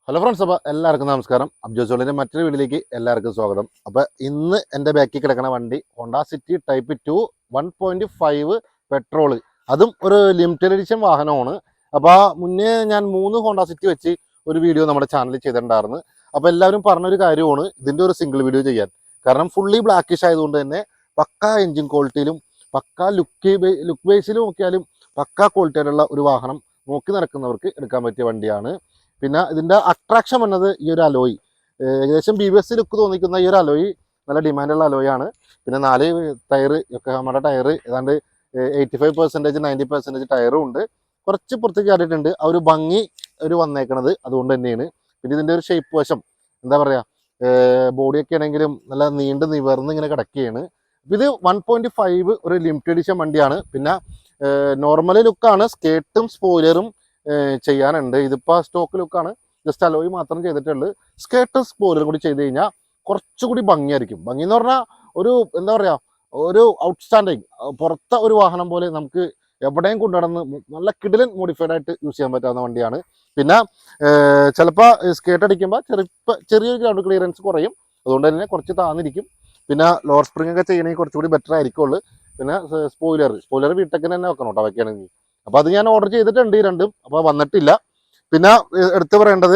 Hello friends, അപ്പോൾ എല്ലാവർക്കും നമസ്കാരം. അബ്ജോസോളിൻ്റെ മറ്റൊരു വീഡിയോയിലേക്ക് എല്ലാവർക്കും സ്വാഗതം. അപ്പോൾ ഇന്ന് എൻ്റെ ബാക്കിൽ കിടക്കുന്ന വണ്ടി ഹോണ്ട സിറ്റി ടൈപ്പ് 2 1.5 പെട്രോള്, അതും ഒരു ലിമിറ്റഡ് എഡിഷൻ വാഹനമാണ്. അപ്പോൾ മുന്നേ ഞാൻ 3 ഹോണ്ട സിറ്റി വെച്ച് ഒരു വീഡിയോ നമ്മുടെ ചാനലിൽ ചെയ്തിട്ടുണ്ടായിരുന്നു. അപ്പോൾ എല്ലാവരും പറഞ്ഞൊരു കാര്യമാണ് ഇതിൻ്റെ ഒരു സിംഗിൾ വീഡിയോ ചെയ്യാൻ. കാരണം ഫുള്ളി ബ്ലാക്കിഷ് ആയതുകൊണ്ട് തന്നെ പക്കാ എൻജിൻ ക്വാളിറ്റിയിലും പക്കാ ലുക്ക് ബേസിലും നോക്കിയാലും പക്കാ ക്വാളിറ്റിയിലുള്ള ഒരു വാഹനം നോക്കി നടക്കുന്നവർക്ക് എടുക്കാൻ പറ്റിയ വണ്ടിയാണ്. പിന്നെ ഇതിൻ്റെ അട്രാക്ഷൻ വന്നത് ഈ ഒരു അലോയ്, ഏകദേശം BBS ലുക്ക് തോന്നിക്കുന്ന ഈ ഒരു അലോയ് നല്ല ഡിമാൻഡുള്ള അലോയാണ്. പിന്നെ 4 ടയർ, യൊക്കോഹാമയുടെ ടയർ ഏതാണ്ട് 85% 90% ടയറും ഉണ്ട്. കുറച്ച് പുറത്തേക്ക് ചാടിയിട്ടുണ്ട്. ആ ഒരു ഭംഗി വന്നേക്കണത് അതുകൊണ്ട് തന്നെയാണ്. പിന്നെ ഇതിൻ്റെ ഒരു ഷേപ്പ് വശം എന്താ പറയുക, ബോഡിയൊക്കെ ആണെങ്കിലും നല്ല നീണ്ട് നിവർന്ന് ഇങ്ങനെ കിടക്കുകയാണ്. ഇത് 1.5 ഒരു ലിമിറ്റഡ് എഡിഷൻ വണ്ടിയാണ്. പിന്നെ നോർമൽ ലുക്കാണ്, സ്കേർട്ടും സ്പോയിലറും ചെയ്യാനുണ്ട്. ഇതിപ്പോൾ സ്റ്റോക്ക് ലുക്കാണ്, ജസ്റ്റ് അലോയ് മാത്രം ചെയ്തിട്ടുള്ളൂ. സ്കേർട്ടും സ്പോയിലറും കൂടി ചെയ്ത് കഴിഞ്ഞാൽ കുറച്ചുകൂടി ഭംഗിയായിരിക്കും. ഭംഗി എന്ന് പറഞ്ഞാൽ ഒരു എന്താ പറയുക, ഒരു ഔട്ട്സ്റ്റാൻഡിങ് പുറത്തെ ഒരു വാഹനം പോലെ നമുക്ക് എവിടെയും കൊണ്ടുനടന്ന് നല്ല കിടിലൻ മോഡിഫൈഡ് ആയിട്ട് യൂസ് ചെയ്യാൻ പറ്റാവുന്ന വണ്ടിയാണ്. പിന്നെ ചിലപ്പോൾ സ്കേർട്ട് അടിക്കുമ്പോൾ ചെറിയൊരു ഗ്രൗണ്ട് ക്ലിയറൻസ് കുറയും, അതുകൊണ്ട് തന്നെ കുറച്ച് താന്നിരിക്കും. പിന്നെ ലോവർ സ്പ്രിംഗ് ഒക്കെ ചെയ്യണമെങ്കിൽ കുറച്ചുകൂടി ബെറ്റർ ആയിരിക്കുള്ളൂ. പിന്നെ സ്പോയിലർ വീട്ടൊക്കെ തന്നെ വെക്കണം കേട്ടോ, വയ്ക്കുകയാണെങ്കിൽ. അപ്പോൾ അത് ഞാൻ ഓർഡർ ചെയ്തിട്ടുണ്ട് ഈ രണ്ടും, അപ്പോൾ വന്നിട്ടില്ല. പിന്നെ എടുത്തു പറയേണ്ടത്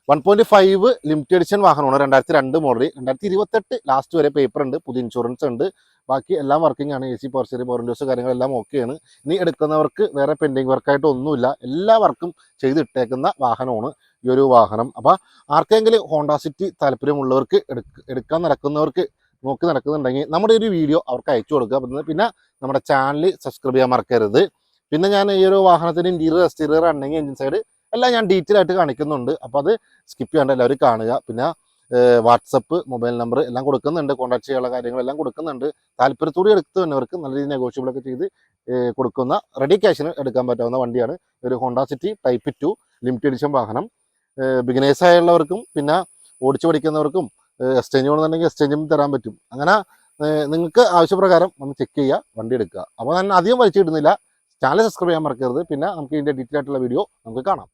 1.5 ലിമിറ്റഡ് എഡിഷൻ വാഹനമാണ്. 2002 മോഡൽ, 2028 ലാസ്റ്റ് വരെ പേപ്പർ ഉണ്ട്, പുതിയ ഇൻഷുറൻസ് ഉണ്ട്, ബാക്കി എല്ലാം വർക്കിംഗ് ആണ്. AC power steering, power Windows കാര്യങ്ങളെല്ലാം ഓക്കെയാണ്. ഇനി എടുക്കുന്നവർക്ക് വേറെ പെൻഡിങ് വർക്കായിട്ട് ഒന്നുമില്ല, എല്ലാ വർക്കും ചെയ്തിട്ടേക്കുന്ന വാഹനമാണ് ഈ ഒരു വാഹനം. അപ്പോൾ ആർക്കെങ്കിലും ഹോണ്ട സിറ്റി താല്പര്യമുള്ളവർക്ക് എടുക്കാൻ നടക്കുന്നവർക്ക് നോക്കി നടക്കുന്നുണ്ടെങ്കിൽ നമ്മുടെ ഒരു വീഡിയോ അവർക്ക് അയച്ചു കൊടുക്കുക. പിന്നെ നമ്മുടെ ചാനൽ സബ്സ്ക്രൈബ് ചെയ്യാൻ മറക്കരുത്. പിന്നെ ഞാൻ ഈ ഒരു വാഹനത്തിന് ഇൻറ്റീരിയർ എക്സ്റ്റീരിയർ ഉണ്ടെങ്കിൽ എഞ്ചിൻ സൈഡ് എല്ലാം ഞാൻ ഡീറ്റെയിൽ ആയിട്ട് കാണിക്കുന്നുണ്ട്. അപ്പോൾ അത് സ്കിപ്പ് ചെയ്യാണ്ട് എല്ലാവരും കാണുക. പിന്നെ വാട്സപ്പ്, മൊബൈൽ നമ്പർ എല്ലാം കൊടുക്കുന്നുണ്ട്, കോൺടാക്ട് ചെയ്യാനുള്ള കാര്യങ്ങളെല്ലാം കൊടുക്കുന്നുണ്ട്. താല്പര്യത്തോടെ എടുക്കുന്നവർക്ക് നല്ല രീതിയിൽ നെഗോഷ്യബിളൊക്കെ ചെയ്ത് കൊടുക്കുന്ന റെഡി ക്യാഷിന് എടുക്കാൻ പറ്റാവുന്ന വണ്ടിയാണ് ഒരു Honda city type 2 limited edition വാഹനം. ബിഗിനേഴ്സ് ആയുള്ളവർക്കും പിന്നെ ഓടിച്ചു പഠിക്കുന്നവർക്കും എക്സ്ചേഞ്ച് വേണമെന്നുണ്ടെങ്കിൽ എക്സ്ചേഞ്ചും തരാൻ പറ്റും. അങ്ങനെ നിങ്ങൾക്ക് ആവശ്യപ്രകാരം ഒന്ന് ചെക്ക് ചെയ്യുക, വണ്ടി എടുക്കുക. അപ്പോൾ ഞാൻ അധികം വലിച്ചിടുന്നില്ല, ചാനൽ സബ്സ്ക്രൈബ് ചെയ്യാൻ മറക്കരുത്. പിന്നെ നമുക്ക് ഇതിൻ്റെ ഡീറ്റെയിൽ ആയിട്ടുള്ള വീഡിയോ നമുക്ക് കാണാം.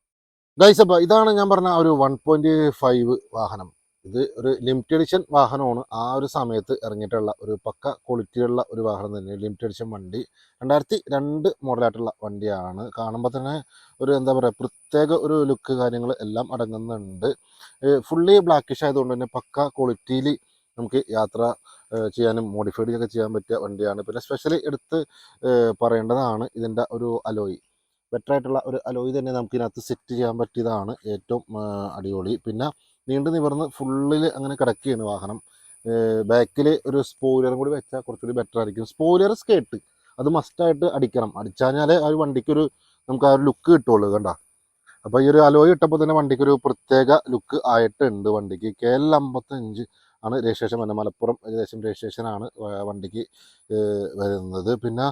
ഗൈസ്, അപ്പോൾ ഇതാണ് ഞാൻ പറഞ്ഞ ഒരു 1.5 വാഹനം. ഇത് ഒരു ലിമിറ്റഡ് എഡിഷൻ വാഹനമാണ്. ആ ഒരു സമയത്ത് ഇറങ്ങിയിട്ടുള്ള ഒരു പക്ക ക്വാളിറ്റിയുള്ള ഒരു വാഹനം തന്നെ, ലിമിറ്റഡ് എഡിഷൻ വണ്ടി. 2002 മോഡലായിട്ടുള്ള വണ്ടിയാണ്. കാണുമ്പോൾ തന്നെ ഒരു എന്താ പറയുക, പ്രത്യേക ഒരു ലുക്ക് കാര്യങ്ങൾ എല്ലാം അടങ്ങുന്നുണ്ട്. ഫുള്ളി ബ്ലാക്കിഷ് ആയതുകൊണ്ട് തന്നെ പക്ക ക്വാളിറ്റിയിൽ നമുക്ക് യാത്ര ചെയ്യാനും മോഡിഫൈഡ് ഒക്കെ ചെയ്യാൻ പറ്റിയ വണ്ടിയാണ്. പിന്നെ സ്പെഷ്യലി എടുത്ത് പറയേണ്ടതാണ് ഇതിൻ്റെ ഒരു അലോയ്. ബെറ്റർ ആയിട്ടുള്ള ഒരു അലോയ് തന്നെ നമുക്ക് ഇതിനകത്ത് സെറ്റ് ചെയ്യാൻ പറ്റിയതാണ് ഏറ്റവും അടിപൊളി. പിന്നെ നീണ്ടു നിവർന്ന് ഫുള്ളിൽ അങ്ങനെ കിടക്കുകയാണ് വാഹനം. ബാക്കിൽ ഒരു സ്പോയിലറും കൂടി വെച്ചാൽ കുറച്ചുകൂടി ബെറ്റർ ആയിരിക്കും. സ്പോയിലർ സ്കേർട്ട് അത് മസ്റ്റായിട്ട് അടിക്കണം, അടിച്ചാൽ ആ ഒരു വണ്ടിക്കൊരു നമുക്ക് ആ ഒരു ലുക്ക് കിട്ടുള്ളൂ. കണ്ട, അപ്പോൾ ഈ ഒരു അലോയ് ഇട്ടപ്പോൾ തന്നെ വണ്ടിക്കൊരു പ്രത്യേക ലുക്ക് ആയിട്ടുണ്ട്. വണ്ടിക്ക് KL 55 ആണ് രജിസ്ട്രേഷൻ വരുന്നത്, മലപ്പുറം ഏകദേശം രജിസ്ട്രേഷനാണ് വണ്ടിക്ക് വരുന്നത്. പിന്നെ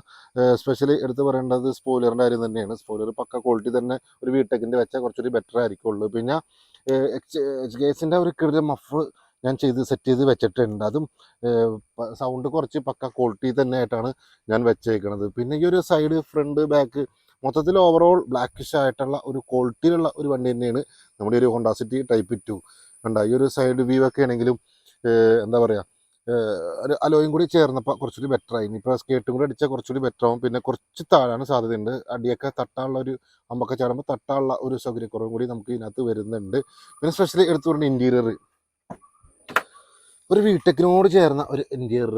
സ്പെഷ്യലി എടുത്ത് പറയേണ്ടത് സ്പോയിലറിൻ്റെ കാര്യം തന്നെയാണ്. സ്പോയിലർ പക്ക ക്വാളിറ്റി തന്നെ ഒരു വീടെക്കിൻ്റെ വെച്ചാൽ കുറച്ചുകൂടി ബെറ്റർ ആയിരിക്കുള്ളൂ. പിന്നെ കേസിൻ്റെ ഒരു കിടില മഫ് ഞാൻ സെറ്റ് ചെയ്ത് വെച്ചിട്ടുണ്ട്. അതും സൗണ്ട് കുറച്ച് പക്ക ക്വാളിറ്റി തന്നെ ആയിട്ടാണ് ഞാൻ വെച്ചേക്കുന്നത്. പിന്നെ ഈ ഒരു സൈഡ്, ഫ്രണ്ട്, ബാക്ക് മൊത്തത്തിൽ ഓവറോൾ ബ്ലാക്കിഷ് ആയിട്ടുള്ള ഒരു ക്വാളിറ്റിയിലുള്ള ഒരു വണ്ടി തന്നെയാണ് നമ്മുടെ ഒരു ഹോണ്ട സിറ്റി ടൈപ്പ് 2. കണ്ട, ഈ ഒരു സൈഡ് വ്യൂ ഒക്കെ ആണെങ്കിലും എന്താ പറയുക, ഒരു അലോയും കൂടി ചേർന്നപ്പോൾ കുറച്ചുകൂടി ബെറ്റർ ആയി. ഇനിയിപ്പോൾ സ്കേർട്ടും കൂടി അടിച്ചാൽ കുറച്ചുകൂടി ബെറ്റർ ആവും. പിന്നെ കുറച്ച് താഴാൻ സാധ്യതയുണ്ട്, അടിയൊക്കെ തട്ടാനുള്ള ഒരു അമ്പൊക്കെ ചാടുമ്പോൾ തട്ടാനുള്ള ഒരു സൗകര്യക്കുറവും കൂടി നമുക്ക് ഇതിനകത്ത് വരുന്നുണ്ട്. പിന്നെ സ്പെഷ്യലി എടുത്തു പറഞ്ഞ ഇൻറ്റീരിയർ ഒരു വീടെക്കിനോട് ചേർന്ന ഒരു ഇൻറ്റീരിയർ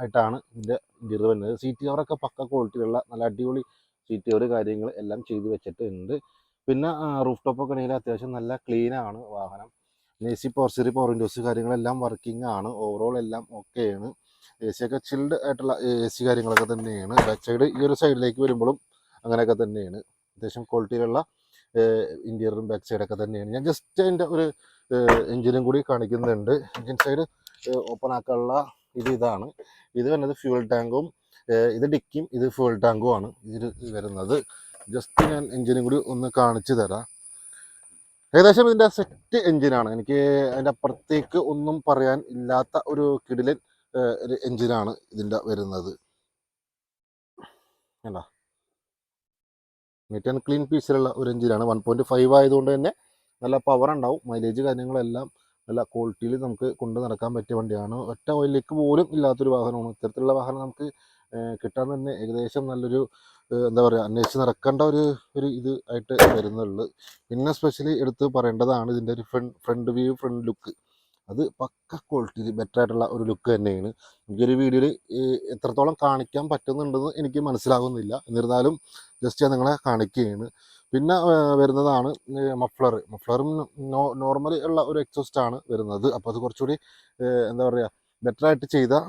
ആയിട്ടാണ് ഇതിൻ്റെ ഇൻറ്റീരിയർ വരുന്നത്. സീറ്റ് കവറൊക്കെ പക്ക ക്വാളിറ്റിയുള്ള നല്ല അടിപൊളി സീറ്റ് കവർ കാര്യങ്ങൾ എല്ലാം ചെയ്ത് വെച്ചിട്ടുണ്ട്. പിന്നെ റൂഫ് ടോപ്പൊക്കെ ആണെങ്കിൽ അത്യാവശ്യം നല്ല ക്ലീനാണ് വാഹനം. AC power steering, power Windows കാര്യങ്ങളെല്ലാം വർക്കിംഗ് ആണ്. ഓവറോൾ എല്ലാം ഓക്കെയാണ്. AC ഒക്കെ ചിൽഡ് ആയിട്ടുള്ള AC കാര്യങ്ങളൊക്കെ തന്നെയാണ്. ബാക്ക് സൈഡ് ഈ ഒരു സൈഡിലേക്ക് വരുമ്പോഴും അങ്ങനെയൊക്കെ തന്നെയാണ്. അത്യാവശ്യം ക്വാളിറ്റിയിലുള്ള ഇൻറ്റീരിയറും ബാക്ക് സൈഡൊക്കെ തന്നെയാണ്. ഞാൻ ജസ്റ്റ് അതിൻ്റെ ഒരു എൻജിനും കൂടി കാണിക്കുന്നുണ്ട്. എൻജിൻ സൈഡ് ഓപ്പൺ ആക്കാനുള്ള ഇതാണ്. ഇത് വരുന്നത് ഫ്യൂൽ ടാങ്കും, ഇത് ഡിക്കിയും, ഇത് ഫ്യൂൽ ടാങ്കും ആണ് ഇതിൽ വരുന്നത്. ജസ്റ്റ് ഞാൻ എൻജിനും കൂടി ഒന്ന് കാണിച്ചു തരാം. ഏകദേശം ഇതിൻ്റെ സെറ്റ് എൻജിനാണ്. എനിക്ക് അതിൻ്റെ അപ്പുറത്തേക്ക് ഒന്നും പറയാൻ ഇല്ലാത്ത ഒരു കിടിലൻ ഒരു എൻജിനാണ് ഇതിൻ്റെ വരുന്നത്. നീറ്റ് ആൻഡ് ക്ലീൻ പീസിലുള്ള ഒരു എഞ്ചിനാണ്. 1.5 ആയതുകൊണ്ട് തന്നെ നല്ല പവർ ഉണ്ടാവും, മൈലേജ് കാര്യങ്ങളെല്ലാം നല്ല ക്വാളിറ്റിയിൽ നമുക്ക് കൊണ്ട് നടക്കാൻ പറ്റിയ വണ്ടിയാണ്. ഒറ്റ ഓയിലേക്ക് പോലും ഇല്ലാത്തൊരു വാഹനമാണ്. ഇത്തരത്തിലുള്ള വാഹനം നമുക്ക് കിട്ടാൻ തന്നെ ഏകദേശം നല്ലൊരു എന്താ പറയുക, അന്വേഷിച്ച് നടക്കേണ്ട ഒരു ഇത് ആയിട്ട് വരുന്നുള്ളൂ. പിന്നെ സ്പെഷ്യലി എടുത്ത് പറയേണ്ടതാണ് ഇതിൻ്റെ ഒരു ഫ്രണ്ട് വ്യൂ, ഫ്രണ്ട് ലുക്ക്. അത് പക്ക ക്വാളിറ്റിയിൽ ബെറ്റർ ആയിട്ടുള്ള ഒരു ലുക്ക് തന്നെയാണ്. എനിക്കൊരു വീഡിയോയിൽ എത്രത്തോളം കാണിക്കാൻ പറ്റുന്നുണ്ടെന്ന് എനിക്ക് മനസ്സിലാകുന്നില്ല, എന്നിരുന്നാലും ജസ്റ്റ് ഞാൻ നിങ്ങളെ കാണിക്കുകയാണ്. പിന്നെ വരുന്നതാണ് മഫ്ലറും നോർമൽ ഉള്ള ഒരു എക്സോസ്റ്റ് ആണ് വരുന്നത്. അപ്പോൾ അത് കുറച്ചുകൂടി എന്താ പറയുക, ബെറ്ററായിട്ട് ചെയ്താൽ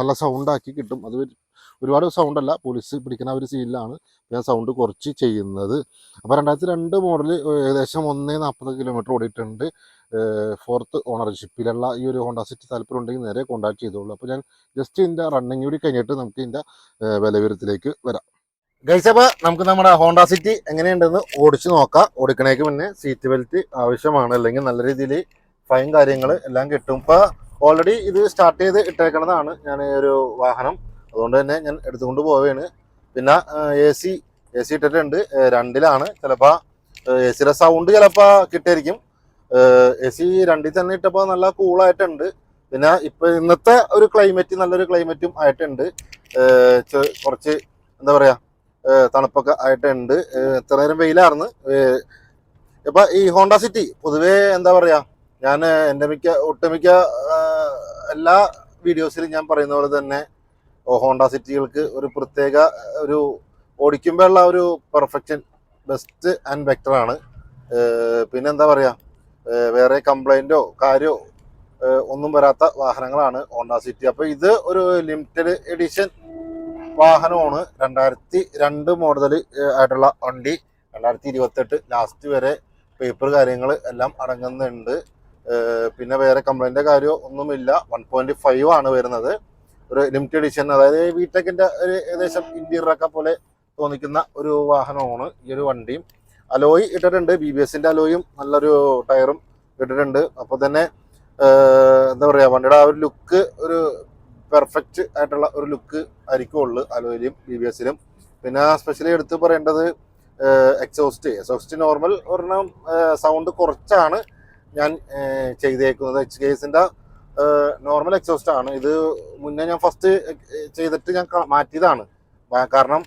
നല്ല സൗണ്ടാക്കി കിട്ടും. അത് ഒരുപാട് സൗണ്ടല്ല, പോലീസ് പിടിക്കുന്ന ഒരു സീനിലാണ് ഞാൻ സൗണ്ട് കുറച്ച് ചെയ്യുന്നത്. അപ്പോൾ 2002 മോഡൽ ഏകദേശം 140 കിലോമീറ്റർ ഓടിയിട്ടുണ്ട്. 4th ഓണർഷിപ്പിലുള്ള ഈ ഒരു ഹോണ്ട സിറ്റി താല്പര്യം ഉണ്ടെങ്കിൽ നേരെ കോൺടാക്ട് ചെയ്തോളൂ. അപ്പോൾ ഞാൻ ജസ്റ്റ് ഇതിൻ്റെ റണ്ണിങ് കൂടി കഴിഞ്ഞിട്ട് നമുക്ക് ഇതിൻ്റെ വിലവിവരത്തിലേക്ക് വരാം. ഗൈസ്, അപ്പോൾ നമുക്ക് നമ്മുടെ ഹോണ്ട സിറ്റി എങ്ങനെയുണ്ടെന്ന് ഓടിച്ച് നോക്കാം. ഓടിക്കണേക്ക് മുന്നേ സീറ്റ് ബെൽറ്റ് ആവശ്യമാണ്, അല്ലെങ്കിൽ നല്ല രീതിയിൽ ഫൈൻ കാര്യങ്ങൾ എല്ലാം കിട്ടും. ഇപ്പോൾ ഓൾറെഡി ഇത് സ്റ്റാർട്ട് ചെയ്ത് ഇട്ടേക്കണതാണ് ഞാൻ ഈ ഒരു വാഹനം, അതുകൊണ്ട് തന്നെ ഞാൻ എടുത്തുകൊണ്ട് പോവുകയാണ്. പിന്നെ എ സി ഇട്ടിട്ടുണ്ട്, 2ലാണ്. ചിലപ്പോൾ എ സിയുടെ സൗണ്ട് ചിലപ്പോൾ കിട്ടിയിരിക്കും. എ സി 2ൽ തന്നെ ഇട്ടപ്പോൾ നല്ല കൂളായിട്ടുണ്ട്. പിന്നെ ഇപ്പം ഇന്നത്തെ ഒരു ക്ലൈമറ്റ് നല്ലൊരു ക്ലൈമറ്റും ആയിട്ടുണ്ട്. കുറച്ച് എന്താ പറയുക, തണുപ്പൊക്കെ ആയിട്ടുണ്ട്. എത്ര നേരം വെയിലായിരുന്നു. ഇപ്പം ഈ ഹോണ്ട സിറ്റി പൊതുവേ എന്താ പറയുക, ഞാൻ എൻ്റെ ഒട്ടുമിക്ക എല്ലാ വീഡിയോസിലും ഞാൻ പറയുന്ന പോലെ തന്നെ ഹോണ്ട സിറ്റികൾക്ക് ഒരു പ്രത്യേക ഒരു ഓടിക്കുമ്പോഴുള്ള ഒരു പെർഫെക്ഷൻ ബെസ്റ്റ് ആൻഡ് ബെറ്റർ ആണ്. പിന്നെ എന്താ പറയുക, വേറെ കംപ്ലൈൻറ്റോ കാര്യമോ ഒന്നും വരാത്ത വാഹനങ്ങളാണ് ഹോണ്ട സിറ്റി. അപ്പോൾ ഇത് ഒരു ലിമിറ്റഡ് എഡിഷൻ വാഹനമാണ്. 2002 മോഡൽ ആയിട്ടുള്ള വണ്ടി. 2028 ലാസ്റ്റ് വരെ പേപ്പർ കാര്യങ്ങൾ എല്ലാം അടങ്ങുന്നുണ്ട്. പിന്നെ വേറെ കംപ്ലൈൻറ്റ് കാര്യമോ ഒന്നുമില്ല. 1.5 ആണ് വരുന്നത്. ഒരു ലിമിറ്റഡ് എഡിഷൻ, അതായത് വിടെക്കിൻ്റെ ഒരു ഏകദേശം ഇൻറ്റീരിയറൊക്കെ പോലെ തോന്നിക്കുന്ന ഒരു വാഹനമാണ് ഈ ഒരു വണ്ടിയും. അലോയ് ഇട്ടിട്ടുണ്ട്, BBS-ൻ്റെ അലോയും നല്ലൊരു ടയറും ഇട്ടിട്ടുണ്ട്. അപ്പോൾ തന്നെ എന്താ പറയുക, വണ്ടിയുടെ ആ ഒരു ലുക്ക് ഒരു പെർഫെക്റ്റ് ആയിട്ടുള്ള ഒരു ലുക്ക് ആയിരിക്കുള്ളൂ അലോയിലും BBS-ലും. പിന്നെ സ്പെഷ്യലി എടുത്ത് പറയേണ്ടത് എക്സോസ്റ്റ് നോർമൽ ഒരെണ്ണം സൗണ്ട് കുറച്ചാണ് ഞാൻ ചെയ്തേക്കുന്നത്. HKS-ൻ്റെ നോർമൽ എക്സോസ്റ്റ് ആണ് ഇത്. മുന്നേ ഞാൻ ഫസ്റ്റ് ചെയ്തിട്ട് ഞാൻ മാറ്റിയതാണ്, കാരണം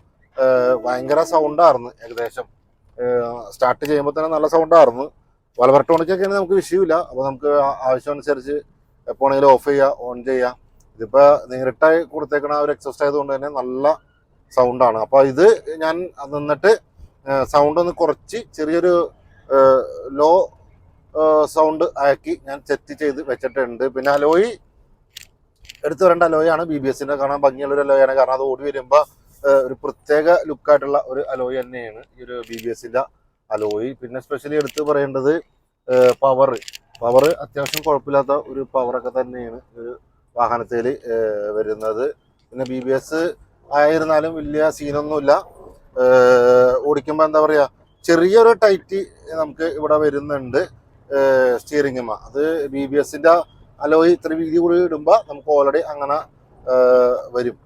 ഭയങ്കര സൗണ്ടായിരുന്നു. ഏകദേശം സ്റ്റാർട്ട് ചെയ്യുമ്പോൾ തന്നെ നല്ല സൗണ്ടായിരുന്നു. വലവർട്ടോണിക്കൊക്കെ ആണെങ്കിൽ നമുക്ക് വിഷയമില്ല. അപ്പോൾ നമുക്ക് ആവശ്യമനുസരിച്ച് എപ്പോഴെങ്കിലും ഓഫ് ചെയ്യുക, ഓൺ ചെയ്യുക. ഇതിപ്പോൾ നേരിട്ടായി കൊടുത്തേക്കണ ഒരു എക്സോസ്റ്റ് ആയതുകൊണ്ട് തന്നെ നല്ല സൗണ്ടാണ്. അപ്പോൾ ഇത് ഞാൻ നിന്നിട്ട് സൗണ്ട് ഒന്ന് കുറച്ച് ചെറിയൊരു ലോ സൗണ്ട് ആക്കി ഞാൻ സെറ്റ് ചെയ്ത് വെച്ചിട്ടുണ്ട്. പിന്നെ അലോയി എടുത്തു വരേണ്ട അലോയാണ്, BBS-ൻ്റെ കാണാൻ ഭംഗിയുള്ളൊരു അലോയാണ്. കാരണം അത് ഓടി വരുമ്പോൾ ഒരു പ്രത്യേക ലുക്കായിട്ടുള്ള ഒരു അലോയ് തന്നെയാണ് ഈ ഒരു BBS-ൻ്റെ അലോയ്. പിന്നെ സ്പെഷ്യലി എടുത്ത് പറയേണ്ടത് പവർ അത്യാവശ്യം കുഴപ്പമില്ലാത്ത ഒരു പവറൊക്കെ തന്നെയാണ് ഒരു വാഹനത്തിൽ വരുന്നത്. പിന്നെ BBS ആയിരുന്നാലും വലിയ സീനൊന്നുമില്ല. ഓടിക്കുമ്പോൾ എന്താ പറയുക, ചെറിയൊരു ടൈറ്റ് നമുക്ക് ഇവിടെ വരുന്നുണ്ട് സ്റ്റിയറിംഗുമ്മ. അത് BBS-ൻ്റെ അലോയ് ഇത്ര വീതി കൂടി ഇടുമ്പോൾ നമുക്ക് ഓൾറെഡി അങ്ങനെ വരും.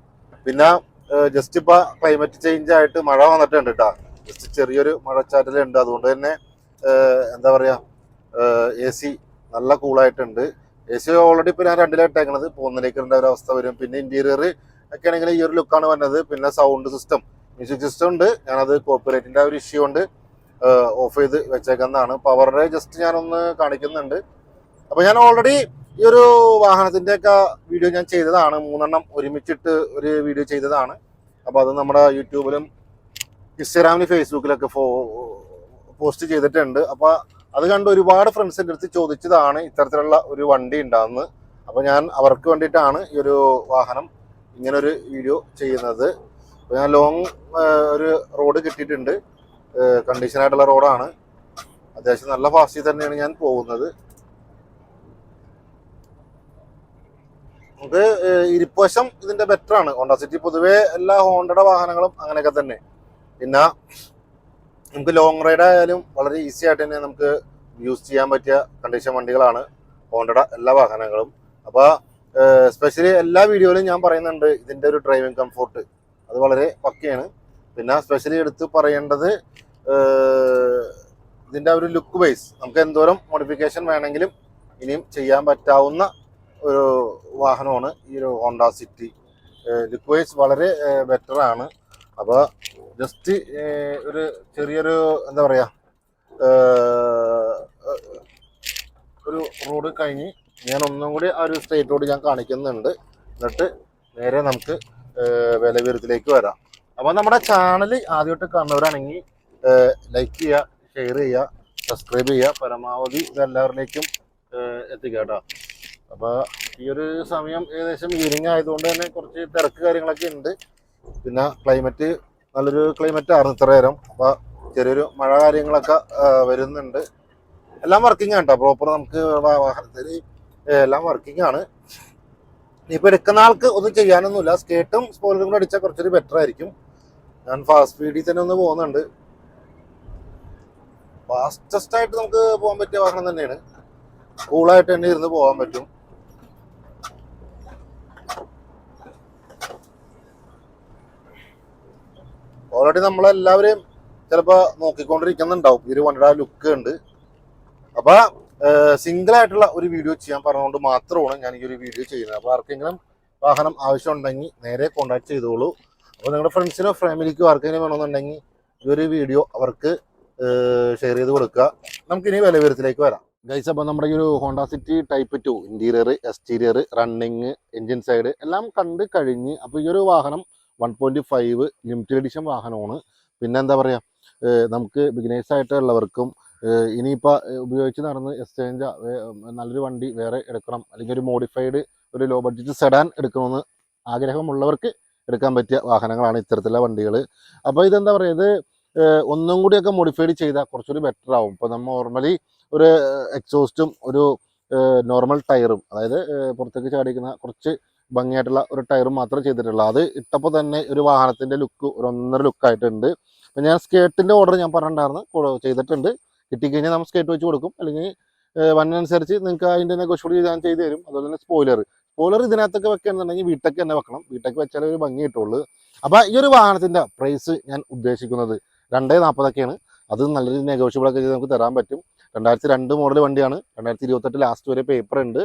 പിന്നെ ജസ്റ്റ് ഇപ്പോൾ ക്ലൈമറ്റ് ചേഞ്ച് ആയിട്ട് മഴ വന്നിട്ടുണ്ട് കേട്ടോ. ജസ്റ്റ് ചെറിയൊരു മഴച്ചാറ്റലുണ്ട്. അതുകൊണ്ട് തന്നെ എന്താ പറയുക, AC നല്ല കൂളായിട്ടുണ്ട്. AC ഓൾറെഡി ഇപ്പോൾ ഞാൻ 2ലായിട്ടേക്കണത്, പോകുന്നതിലേക്ക് ഒരു അവസ്ഥ വരും. പിന്നെ ഇൻറ്റീരിയർ ഒക്കെ ആണെങ്കിൽ ഈ ഒരു ലുക്കാണ് വരുന്നത്. പിന്നെ സൗണ്ട് സിസ്റ്റം, മ്യൂസിക് സിസ്റ്റം ഉണ്ട്. ഞാനത് കോപ്പറേറ്റിൻ്റെ ഒരു ഇഷ്യൂ കൊണ്ട് ഓഫ് ചെയ്ത് വെച്ചേക്കുന്നതാണ്. പവറിൻ്റെ ജസ്റ്റ് ഞാനൊന്ന് കാണിക്കുന്നുണ്ട്. അപ്പോൾ ഞാൻ ഓൾറെഡി ഈ ഒരു വാഹനത്തിൻ്റെയൊക്കെ വീഡിയോ ഞാൻ ചെയ്തതാണ്, 3 ഒരുമിച്ചിട്ട് ഒരു വീഡിയോ ചെയ്തതാണ്. അപ്പോൾ അത് നമ്മുടെ യൂട്യൂബിലും ഇൻസ്റ്റാഗ്രാമിലും ഫേസ്ബുക്കിലൊക്കെ പോസ്റ്റ് ചെയ്തിട്ടുണ്ട്. അപ്പോൾ അത് കണ്ട് ഒരുപാട് ഫ്രണ്ട്സിൻ്റെ അടുത്ത് ചോദിച്ചതാണ് ഇത്തരത്തിലുള്ള ഒരു വണ്ടി ഉണ്ടാകുന്നത്. അപ്പോൾ ഞാൻ അവർക്ക് വേണ്ടിയിട്ടാണ് ഈ ഒരു വാഹനം ഇങ്ങനൊരു വീഡിയോ ചെയ്യുന്നത്. അപ്പോൾ ഞാൻ ലോങ് ഒരു റോഡ് കിട്ടിയിട്ടുണ്ട്, കണ്ടീഷനായിട്ടുള്ള റോഡാണ്. അത്യാവശ്യം നല്ല ഫാസ്റ്റിൽ തന്നെയാണ് ഞാൻ പോകുന്നത്. നമുക്ക് ഇരിപ്പുവശം ഇതിൻ്റെ ബെറ്ററാണ്. ഹോണ്ട സിറ്റി പൊതുവേ എല്ലാ ഹോണ്ടയുടെ വാഹനങ്ങളും അങ്ങനെയൊക്കെ തന്നെ. പിന്നെ നമുക്ക് ലോങ് റൈഡ് ആയാലും വളരെ ഈസി ആയിട്ട് തന്നെ നമുക്ക് യൂസ് ചെയ്യാൻ പറ്റിയ കണ്ടീഷൻ വണ്ടികളാണ് ഹോണ്ടയുടെ എല്ലാ വാഹനങ്ങളും. അപ്പോൾ സ്പെഷ്യലി എല്ലാ വീഡിയോയിലും ഞാൻ പറയുന്നുണ്ട് ഇതിൻ്റെ ഒരു ഡ്രൈവിംഗ് കംഫോർട്ട്, അത് വളരെ പക്കയാണ്. പിന്നെ സ്പെഷ്യലി എടുത്ത് പറയേണ്ടത് ഇതിൻ്റെ ഒരു ലുക്ക് വൈസ് നമുക്ക് എന്തോരം മോഡിഫിക്കേഷൻ വേണമെങ്കിലും ഇനിയും ചെയ്യാൻ പറ്റാവുന്ന ഒരു വാഹനമാണ് ഈ ഒരു ഹോണ്ട സിറ്റി. ലുക്ക് വൈസ് വളരെ ബെറ്ററാണ്. അപ്പോൾ ജസ്റ്റ് ഒരു ചെറിയൊരു എന്താ പറയുക, ഒരു റോഡ് കഴിഞ്ഞ് ഞാൻ ഒന്നും കൂടി ആ ഒരു സ്ട്രേറ്റ് റോഡ് ഞാൻ കാണിക്കുന്നുണ്ട്. എന്നിട്ട് നേരെ നമുക്ക് വിലവിരുത്തിലേക്ക് വരാം. അപ്പോൾ നമ്മുടെ ചാനൽ ആദ്യമായിട്ട് കാണുന്നവരാണെങ്കിൽ ലൈക്ക് ചെയ്യുക, ഷെയർ ചെയ്യുക, സബ്സ്ക്രൈബ് ചെയ്യുക, പരമാവധി ഇതെല്ലാവരിലേക്കും എത്തിക്കുക കേട്ടോ. അപ്പോൾ ഈ ഒരു സമയം ഏകദേശം ഈവനിങ് ആയതുകൊണ്ട് തന്നെ കുറച്ച് തിരക്ക് കാര്യങ്ങളൊക്കെ ഉണ്ട്. പിന്നെ ക്ലൈമറ്റ് നല്ലൊരു ക്ലൈമറ്റ് ആയിരുന്നു ഇത്ര നേരം. അപ്പോൾ ചെറിയൊരു മഴ കാര്യങ്ങളൊക്കെ വരുന്നുണ്ട്. എല്ലാം വർക്കിംഗ് ആണ് കേട്ടോ, പ്രോപ്പർ നമുക്ക് വാഹനത്തിൽ എല്ലാം വർക്കിംഗ് ആണ്. ഇനിയിപ്പോൾ എടുക്കുന്ന ആൾക്ക് ഒന്നും ചെയ്യാനൊന്നുമില്ല, സ്കേട്ടും സ്പോയിലറും കൂടെ അടിച്ചാൽ കുറച്ചൊരു ബെറ്റർ ആയിരിക്കും. ഞാൻ ഫാസ്റ്റ് സ്പീഡിൽ തന്നെ ഒന്ന് പോകുന്നുണ്ട്. ഫാസ്റ്റസ്റ്റ് ആയിട്ട് നമുക്ക് പോകാൻ പറ്റിയ വാഹനം തന്നെയാണ്. കൂളായിട്ട് തന്നെ ഇരുന്ന് പോകാൻ പറ്റും. ഓൾറെഡി നമ്മളെല്ലാവരെയും ചിലപ്പോൾ നോക്കിക്കൊണ്ടിരിക്കുന്നുണ്ടാവും ഈ ഒരു വണ്ടിയുടെ ലുക്ക് ഉണ്ട്. അപ്പോൾ സിംഗിൾ ആയിട്ടുള്ള ഒരു വീഡിയോ ചെയ്യാൻ പറഞ്ഞുകൊണ്ട് മാത്രമാണ് ഞാൻ ഈ ഒരു വീഡിയോ ചെയ്യുന്നത്. അപ്പോൾ ആർക്കെങ്കിലും വാഹനം ആവശ്യമുണ്ടെങ്കിൽ നേരെ കോൺടാക്ട് ചെയ്തോളൂ. അപ്പോൾ നിങ്ങളുടെ ഫ്രണ്ട്സിനോ ഫാമിലിക്കോ ആർക്കെങ്കിലും വേണമെന്നുണ്ടെങ്കിൽ ഈ ഒരു വീഡിയോ അവർക്ക് ഷെയർ ചെയ്ത് കൊടുക്കുക. നമുക്കിനി വിലവിരുത്തിലേക്ക് വരാം ഗൈസ്. അപ്പോൾ നമ്മുടെ ഈ ഒരു Honda city type 2 interior, exterior, running, engine side എല്ലാം കണ്ട് കഴിഞ്ഞ്. അപ്പോൾ ഈ ഒരു വാഹനം 1.5 ലിമിറ്റഡ് എഡിഷൻ വാഹനമാണ്. പിന്നെ എന്താ പറയുക, നമുക്ക് ബിഗിനേഴ്സ് ആയിട്ടുള്ളവർക്കും ഇനിയിപ്പോൾ ഉപയോഗിച്ച് നടന്ന് എക്സ്ചേഞ്ച് നല്ലൊരു വണ്ടി വേറെ എടുക്കണം, അല്ലെങ്കിൽ ഒരു മോഡിഫൈഡ് ഒരു ലോ ബഡ്ജറ്റ് സെഡാൻ എടുക്കണമെന്ന് ആഗ്രഹമുള്ളവർക്ക് എടുക്കാൻ പറ്റിയ വാഹനങ്ങളാണ് ഇത്തരത്തിലുള്ള വണ്ടികൾ. അപ്പോൾ ഇതെന്താ പറയുക, ഇത് ഒന്നും കൂടിയൊക്കെ മോഡിഫൈഡ് ചെയ്താൽ കുറച്ചൊരു ബെറ്റർ ആവും. ഇപ്പോൾ നമ്മൾ നോർമലി ഒരു എക്സോസ്റ്റും ഒരു നോർമൽ ടയറും, അതായത് പുറത്തേക്ക് ചാടിക്കുന്ന കുറച്ച് ഭംഗിയായിട്ടുള്ള ഒരു ടയറും മാത്രം ചെയ്തിട്ടുള്ളൂ. അത് ഇട്ടപ്പോൾ തന്നെ ഒരു വാഹനത്തിൻ്റെ ലുക്ക് ഒരു ഒന്നര ലുക്കായിട്ടുണ്ട്. അപ്പം ഞാൻ സ്കേർട്ടിൻ്റെ ഓർഡർ ഞാൻ പറഞ്ഞിട്ടുണ്ടായിരുന്നു, ചെയ്തിട്ടുണ്ട്. കിട്ടിക്കഴിഞ്ഞാൽ നമ്മൾ സ്കേർട്ട് വെച്ച് കൊടുക്കും, അല്ലെങ്കിൽ വന്നനുസരിച്ച് നിങ്ങൾക്ക് അതിൻ്റെ നെഗോഷ്യബിൾ ഞാൻ ചെയ്ത് തരും. അതുപോലെ തന്നെ സ്പോയിലർ ഇതിനകത്തൊക്കെ വെക്കുകയാണെന്നുണ്ടെങ്കിൽ വീട്ടൊക്കെ തന്നെ വെക്കണം, വീട്ടൊക്കെ വെച്ചാൽ ഒരു ഭംഗി കിട്ടുള്ളൂ. അപ്പോൾ ഈ ഒരു വാഹനത്തിൻ്റെ പ്രൈസ് ഞാൻ ഉദ്ദേശിക്കുന്നത് 2.40 അത് നല്ലൊരു നെഗോഷ്യബിളൊക്കെ ചെയ്ത് നമുക്ക് തരാൻ പറ്റും. 2002 മോഡൽ വണ്ടിയാണ്. 2028 ലാസ്റ്റ് വരെ പേപ്പർ ഉണ്ട്,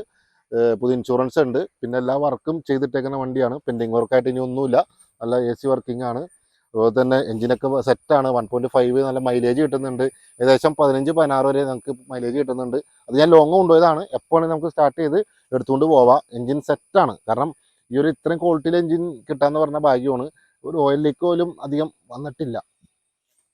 പുതിയ ഇൻഷുറൻസ് ഉണ്ട്, പിന്നെ എല്ലാ വർക്കും ചെയ്തിട്ടേക്കുന്ന വണ്ടിയാണ്. പെൻഡിങ് വർക്കായിട്ട് ഇനി ഒന്നുമില്ല, നല്ല AC വർക്കിംഗ് ആണ്. അതുപോലെ തന്നെ എഞ്ചിനൊക്കെ സെറ്റാണ്. 1.5 നല്ല മൈലേജ് കിട്ടുന്നുണ്ട്. ഏകദേശം 15-16 വരെ നമുക്ക് മൈലേജ് കിട്ടുന്നുണ്ട്. അത് ഞാൻ ലോങ് കൊണ്ടുപോയതാണ്. എപ്പോഴാണ് നമുക്ക് സ്റ്റാർട്ട് ചെയ്ത് എടുത്തുകൊണ്ട് പോവാം. എഞ്ചിൻ സെറ്റാണ്. കാരണം ഈ ഒരു ഇത്രയും ക്വാളിറ്റിയിൽ എഞ്ചിൻ കിട്ടാന്ന് പറഞ്ഞ ഭാഗ്യമാണ്. ഒരു ഓയിൽ ലീക്ക് പോലും അധികം വന്നിട്ടില്ല.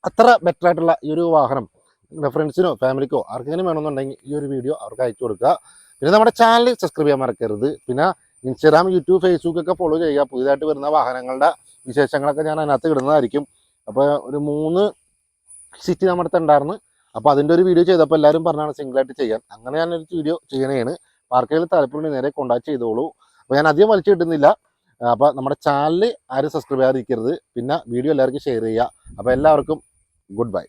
അത്ര ബെറ്റർ ആയിട്ടുള്ള ഈ ഒരു വാഹനം നിങ്ങളുടെ ഫ്രണ്ട്സിനോ ഫാമിലിക്കോ ആർക്കെങ്കിലും വേണമെന്നുണ്ടെങ്കിൽ ഈ ഒരു വീഡിയോ അവർക്ക് അയച്ചു കൊടുക്കുക. പിന്നെ നമ്മുടെ ചാനൽ സബ്സ്ക്രൈബ് ചെയ്യാൻ മറക്കരുത്. പിന്നെ ഇൻസ്റ്റാഗ്രാം, യൂട്യൂബ്, ഫേസ്ബുക്ക് ഒക്കെ ഫോളോ ചെയ്യുക. പുതിയതായിട്ട് വരുന്ന വാഹനങ്ങളുടെ വിശേഷങ്ങളൊക്കെ ഞാൻ അതിനകത്ത് ഇടുന്നതായിരിക്കും. അപ്പോൾ ഒരു 3 സിറ്റി നമ്മുടെ അടുത്ത് ഉണ്ടായിരുന്നു. അപ്പോൾ അതിൻ്റെ ഒരു വീഡിയോ ചെയ്തപ്പോൾ എല്ലാവരും പറഞ്ഞാണ് സിംഗിളായിട്ട് ചെയ്യാൻ. അങ്ങനെ ഞാനൊരു വീഡിയോ ചെയ്യണേണ്. ആർക്കെങ്കിലും താല്പര്യം നേരെ കോൺടാക്ട് ചെയ്തോളൂ. അപ്പോൾ ഞാൻ അധികം വലിച്ചു കിട്ടുന്നില്ല. അപ്പോൾ നമ്മുടെ ചാനൽ ആരും സബ്സ്ക്രൈബ് ചെയ്യാതിരിക്കരുത്. പിന്നെ വീഡിയോ എല്ലാവർക്കും ഷെയർ ചെയ്യുക. അപ്പോൾ എല്ലാവർക്കും ഗുഡ് ബൈ.